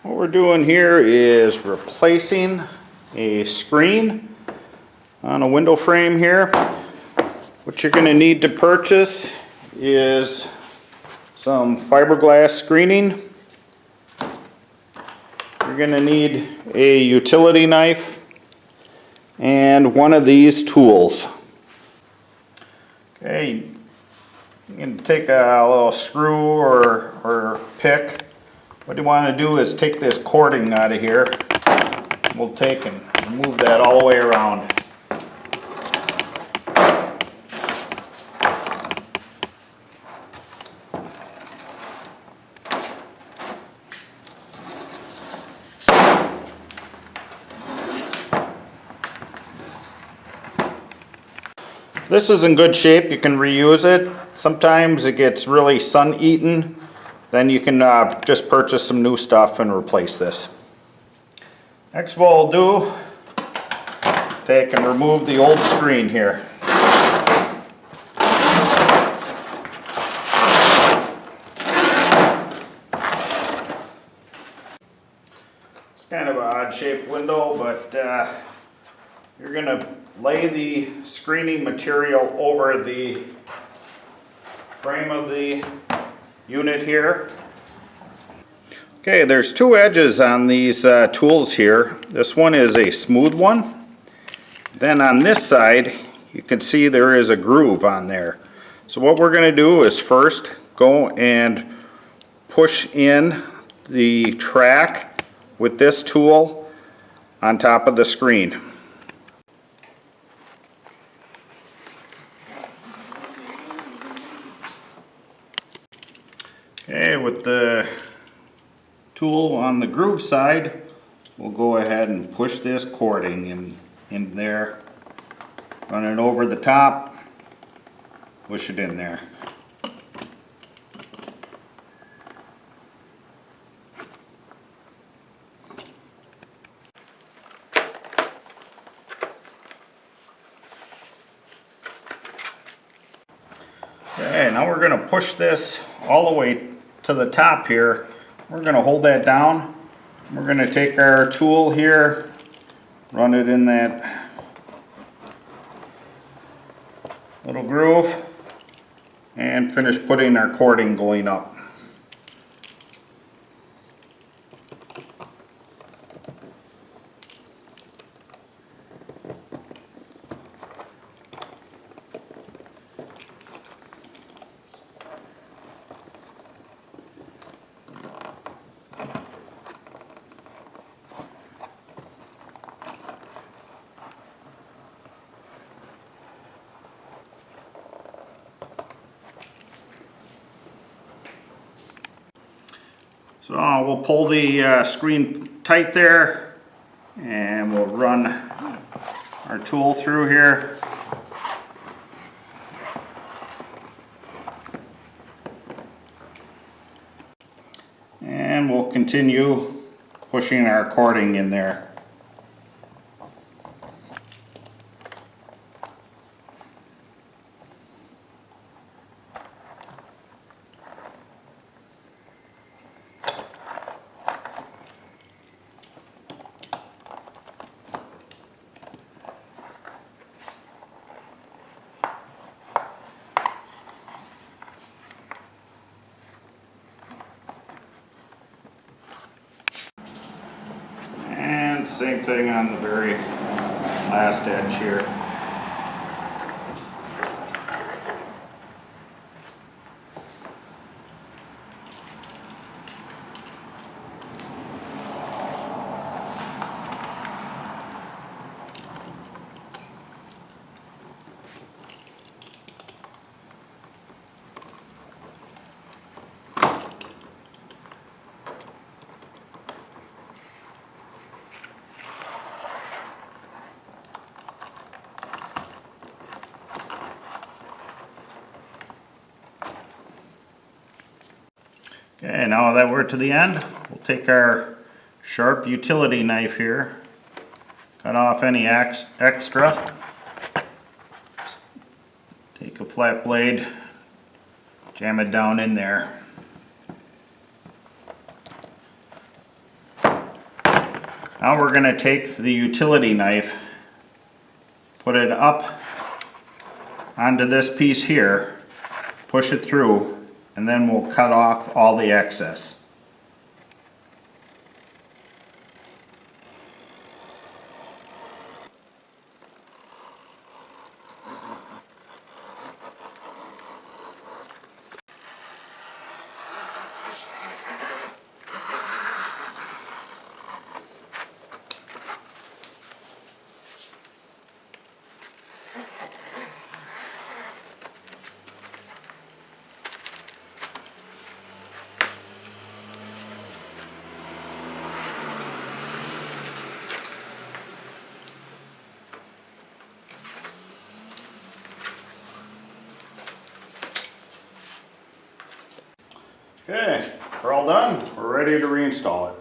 What we're doing here is replacing a screen on a window frame here. What you're going to need to purchase is some fiberglass screening. You're going to need a utility knife and one of these tools. Okay, you can take a little screw or pick. What you want to do is take this cording out of here. We'll take and move that all the way around. This is in good shape. You can reuse it. Sometimes it gets really sun-eaten. Then you can just purchase some new stuff and replace this. Next what we'll do, take and remove the old screen here. It's kind of an odd shaped window, but you're going to lay the screening material over the frame of the unit here. Okay, there's two edges on these tools here. This one is a smooth one. Then on this side, you can see there is a groove on there. So what we're going to do is first go and push in the track with this tool on top of the screen. Okay, with the tool on the groove side, we'll go ahead and push this cording in there, run it over the top, push it in there. Okay, now we're going to push this all the way to the top here. We're going to hold that down. We're going to take our tool here, run it in that little groove, and finish putting our cording going up. So we'll pull the screen tight there, and we'll run our tool through here. And we'll continue pushing our cording in there. Same thing on the very last edge here. Okay, now that we're to the end, we'll take our sharp utility knife here, cut off any extra, take a flat blade, jam it down in there. Now we're going to take the utility knife, put it up onto this piece here, push it through, and then we'll cut off all the excess. Okay, we're all done. We're ready to reinstall it.